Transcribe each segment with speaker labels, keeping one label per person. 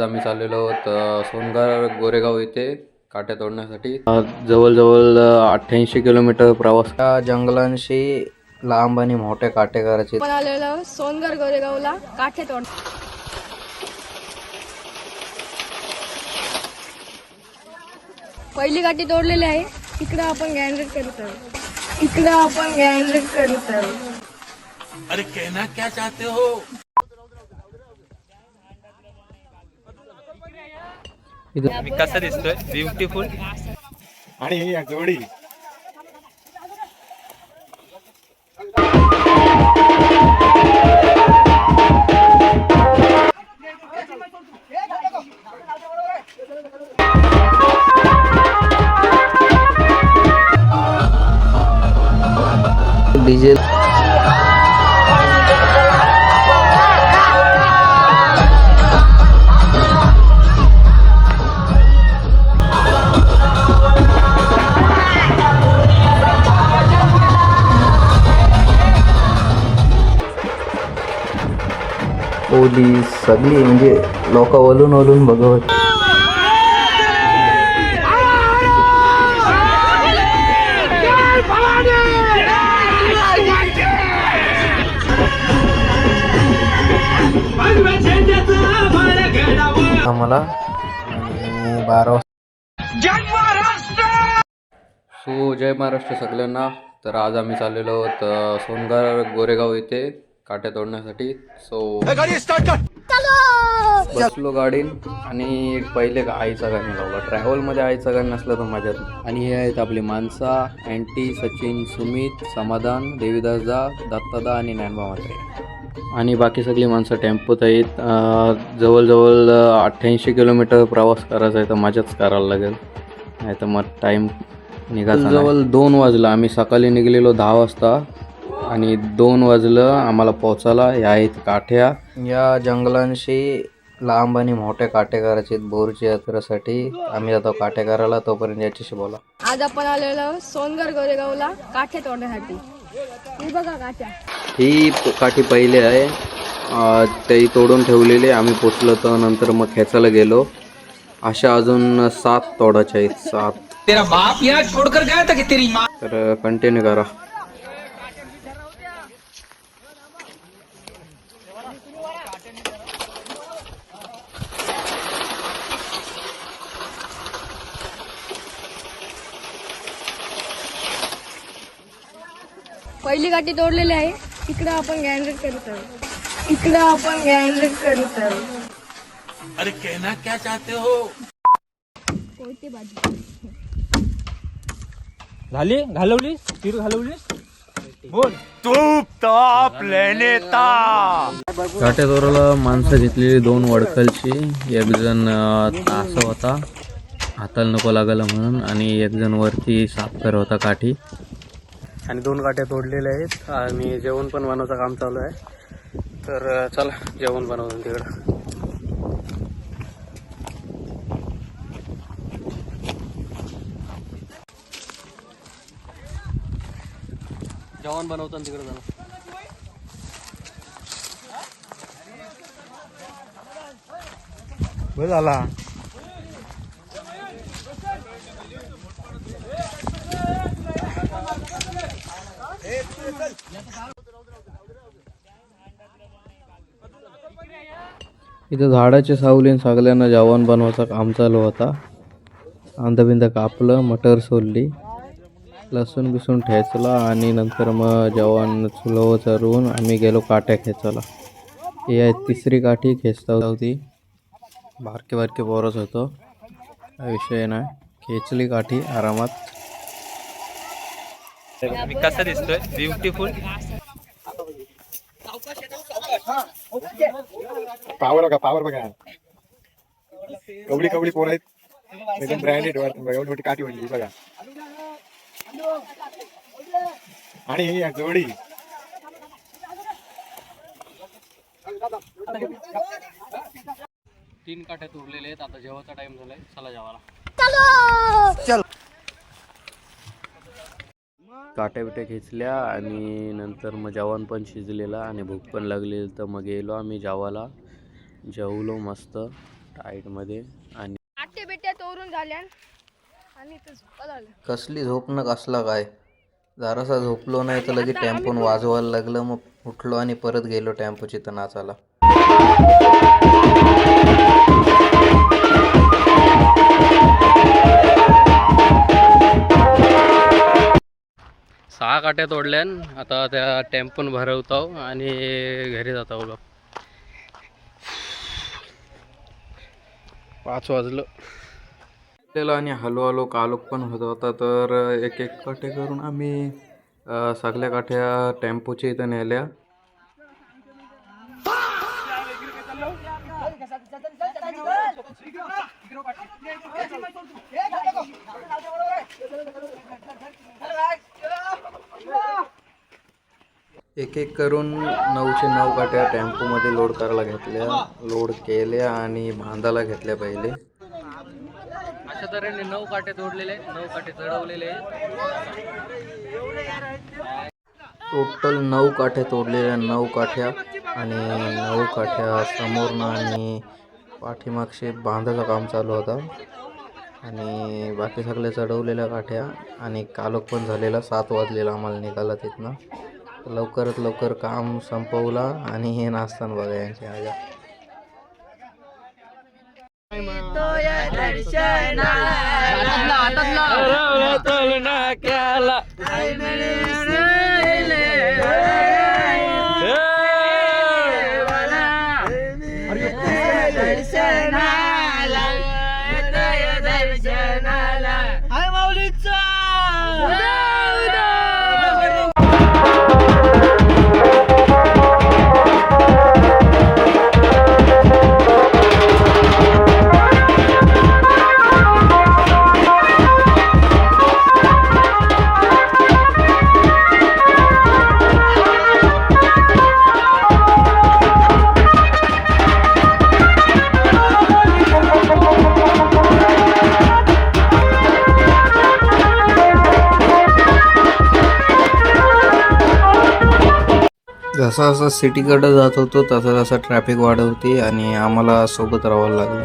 Speaker 1: आम्ही चाललेलो आहोत सोनगाव गोरेगाव येथे काट्या तोडण्यासाठी. जवळजवळ 88 किलोमीटर प्रवास. त्या जंगलांशी लांब आणि मोठे काटे करायचे.
Speaker 2: आपण आलेलो सोनगाव गोरेगावला काठे तोड. पहिली काठी तोडलेली आहे. इकडे आपण गॅनरेट करत आहोत.
Speaker 3: अरे कहना क्या चाहते हो? मी कसा दिसतोय? ब्युटिफुल.
Speaker 4: आणि ही जोडी
Speaker 1: डिझेल पोलीस सगळी म्हणजे लोक वलून वलून बघवत. आम्हाला 12. सो जय महाराष्ट्र सगळ्यांना. तर आज आम्ही चाललेलो आहोत सोनगाव गोरेगाव येथे काट्या तोडण्यासाठी. सो बसलो गाडीन आणि पहिले आईचा गाणी लावला. ट्रॅव्हलमध्ये आईचा गाणी नसलं तर मजा. आणि हे आहेत आपली माणसा, अँटी, सचिन, सुमित, समाधान, देवीदासदा, दत्तादा आणि ज्ञानबा म्हात्रे. आणि बाकी सगळी माणसं टेम्पोत आहेत. जवळजवळ 88 किलोमीटर प्रवास करायचा आहे तर मजाच करायला लागेल, नाही तर मग टाईम निघायचा. जवळ 2 वाजलं. आम्ही सकाळी निघलेलो 10 वाजता आणि 2 वाजलं आम्हाला पोचायला. या आहेत काठ्या. या जंगलांशी लांब आणि मोठे काटे करायचे बोरच्या यात्रेसाठी. आम्ही जातो काटे करायला. तोपर्यंत याच्याशी बोला.
Speaker 2: आज आपण आलेलो सोनगाव गोरेगावला काठे तोडण्यासाठी. ही बघा काठ्या.
Speaker 1: ही काठी पहिली आहे, ते तोडून ठेवलेली. आम्ही पोचलो तर नंतर मग खेचायला गेलो. अशा अजून 7 तोडाच्या आहेत. 7.
Speaker 3: तेरा बाप यहाँ छोड़कर गया था कि तेरी माँ?
Speaker 1: तर कंटिन्यू करा.
Speaker 2: पहिली काठी तोडलेली आहे. इकडे आपण गॅनरेट करत आहोत.
Speaker 3: अरे कहना क्या चाहते हो?
Speaker 2: कोणती भाजी
Speaker 5: झाली घालवलीस तीर घालवलीस बोल.
Speaker 3: तूप ताप लेने ता.
Speaker 1: काट्या तोराला माणसं घेतलेली 2 वडखलची. एक जण तास होता हाताला नको लागायला म्हणून, आणि एक जण वरती साफ करत होता काठी. आणि 2 काट्या तोडलेल्या आहेत. आणि जेवण पण बनवायचं काम चालू आहे. तर चला जेवण बनवून तिकडं. जेवण बनवताना तिकडे जाणं.
Speaker 4: बस झाला.
Speaker 1: इथं झाडाच्या सावलीन सगळ्यांना जेवण बनवायचं काम चालू होता. कांदा कापलं, मटर सोलली, लसूण बिसून ठेचला आणि नंतर मग जेवण चुलव चरवून आम्ही गेलो काट्या खेचायला. ही आहे 3री काठी खेचता होती. बारके बारके पोरच होतो, हा विषय नाही. खेचली काठी आरामात.
Speaker 3: मी कसा दिसतोय? ब्युटिफुल.
Speaker 4: पावर बघा, पावर बघा. कवडी कवडी पोर आहेत, एकदम ब्रँडेड वाटतं बघा. एवढी मोठी काठी म्हणजे बघा. आणि ही जोडी
Speaker 1: 3 काट्या तोडलेले आहेत. आता जेवायचा टाइम झालाय, चला जेवायला. काट्या बिट्या खेचल्या आणि नंतर मग जेवण पण शिजलेलं आणि भूक पण लागलेली. तर मग गेलो आम्ही जेवायला. जेवलो मस्त. टाईटमध्ये. आणि
Speaker 2: आटे बेट्या तोरून झाल्या आणि इथं झोपायला आलं.
Speaker 1: कसली झोप न कसला काय, जरासा झोपलो नाही तर लगेच टेम्पोन वाजवायला लागलं. मग उठलो आणि परत गेलो टेम्पोची तर नाचायला. सहा काट्या तोडल्यान, आता त्या टेम्पोन भरवतो आणि घरी जातो बघ. 5 वाजलं आणि हळूहळू कालोख पण होत होता. तर एक एक काठे करून आम्ही सगळ्या काठ्या टेम्पोच्या इथं नेल्या. एक एक करून 9चे 9 काठ्या टेम्पोमध्ये लोड करायला घेतल्या, लोड केल्या आणि बांधायला घेतल्या पहिले. अशा तऱ्हेने 9 काठे तोडलेले, 9 काठे चढवलेले. टोटल 9 काठे तोडलेल्या, 9 काठ्या आणि 9 काठ्या समोरनं आणि पाठीमागचे बांधायचं काम चालू होता. आणि बाकी सगळ्या चढवलेल्या काठ्या आणि कालोख पण झालेला. 7 वाजलेला आम्हाला निघाला तिथनं. लवकरात लवकर काम संपवला आणि हे नाचताना बघा यांची आजा. जसा जसा सिटीकडे जात होतो तसा तसा ट्रॅफिक वाढवते आणि आम्हाला सोबत राहावं लागलं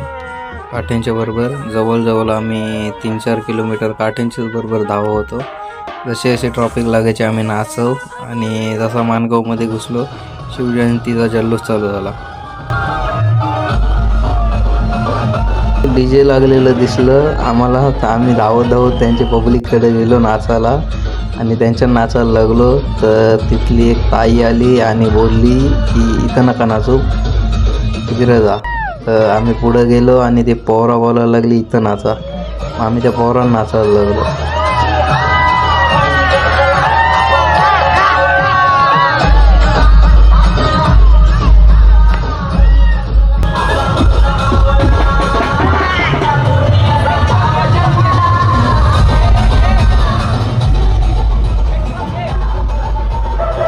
Speaker 1: काठ्यांच्या बरोबर. जवळजवळ आम्ही 3-4 किलोमीटर काठ्यांच्याच बरोबर धावत होतो. जसे जसे ट्रॉफिक लागायचे आम्ही नाचव. आणि जसा माणगावमध्ये घुसलो शिवजयंतीचा जल्लोष चालू झाला. DJ लागलेलं दिसलं आम्हाला तर आम्ही धावत धावत त्यांच्या पब्लिककडे गेलो नाचायला आणि त्यांच्या नाचायला लागलो. तर तिथली एक ताई आली आणि बोलली की इथं नका नाचू, तिकडे जा. तर आम्ही पुढं गेलो आणि ते पोहरा बोलायला लागली इथं नाचा. आम्ही त्या पोहराला नाचायला लागलो.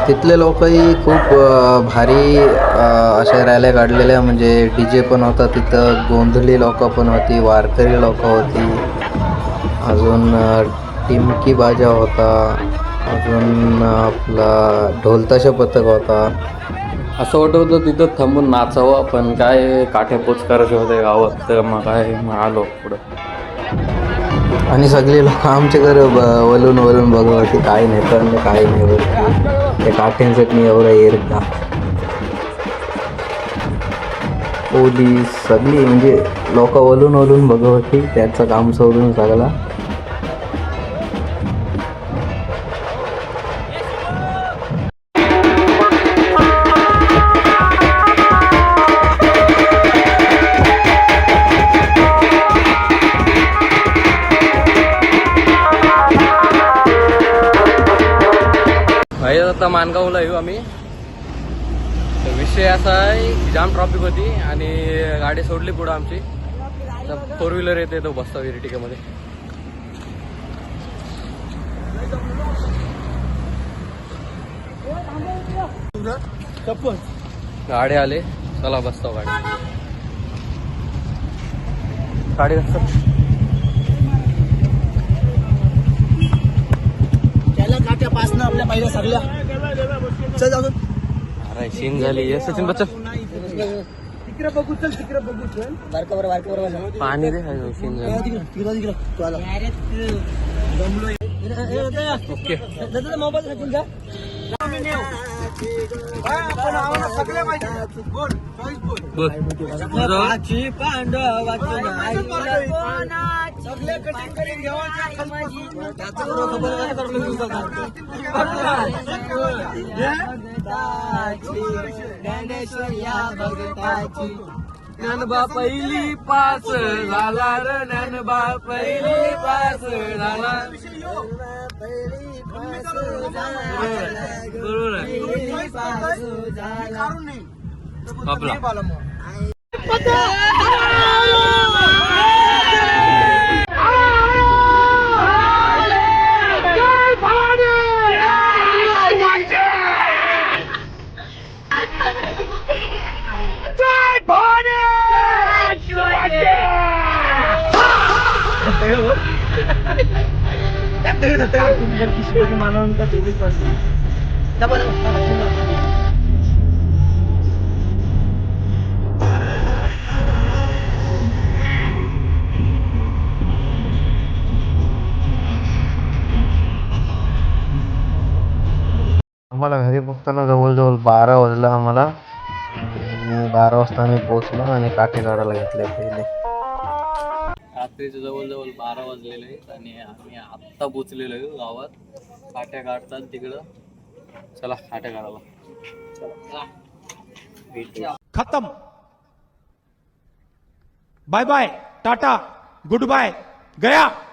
Speaker 1: तिथले लोकही खूप भारी अशा रॅल्या काढलेल्या. म्हणजे DJ पण होता तिथं, गोंधळी लोक पण होती, वारकरी लोक होती, अजून टिमकी बाजा होता, अजून आपला ढोलताशा पथक होता. असं वाटत होतं तिथं थांबून नाचावं, पण काय काठे पोच करायचे होते गावात. तर मग आलो पुढं आणि सगळे लोक आमच्याकडे वळून वळून बघत होते. काय नाही तर काय नाही बघ, त्या काठ्यांसाठी एवढा येर का. पोलीस सगळी म्हणजे लोक वळून वळून बघत होती. त्याचं काम सोडून सगळा आता माणगावला येऊ आम्ही. तर विषय असा आहे की जाम ट्रॉफिक होती आणि गाडी सोडली पुढं आमची. तर 4 व्हीलर येते तो बसता विरटिकामध्ये. गाडी आले, चला बसतो गाडी आपल्या पहिल्या सगळ्या. अरे सीन झाली. सचिन बच्चन पाणी दे ज्ञानबा पहिली पास झाला र ज्ञानबा पहिली पास झाला बरोबर आपला आम्हाला घरी पोचताना जवळजवळ 12 वाजला आम्हाला. 12 वाजता आम्ही पोचलो आणि काठे काढायला घेतले पहिले. रात्रीचे जवळजवळ 12 वाजलेले आहेत आणि आम्ही आत्ता पोचलेलो आहे गावात. काठ्या काढतात तिकडं. चला काठ्या काढायला.
Speaker 5: खत्म. Bye bye, tata, goodbye, गया.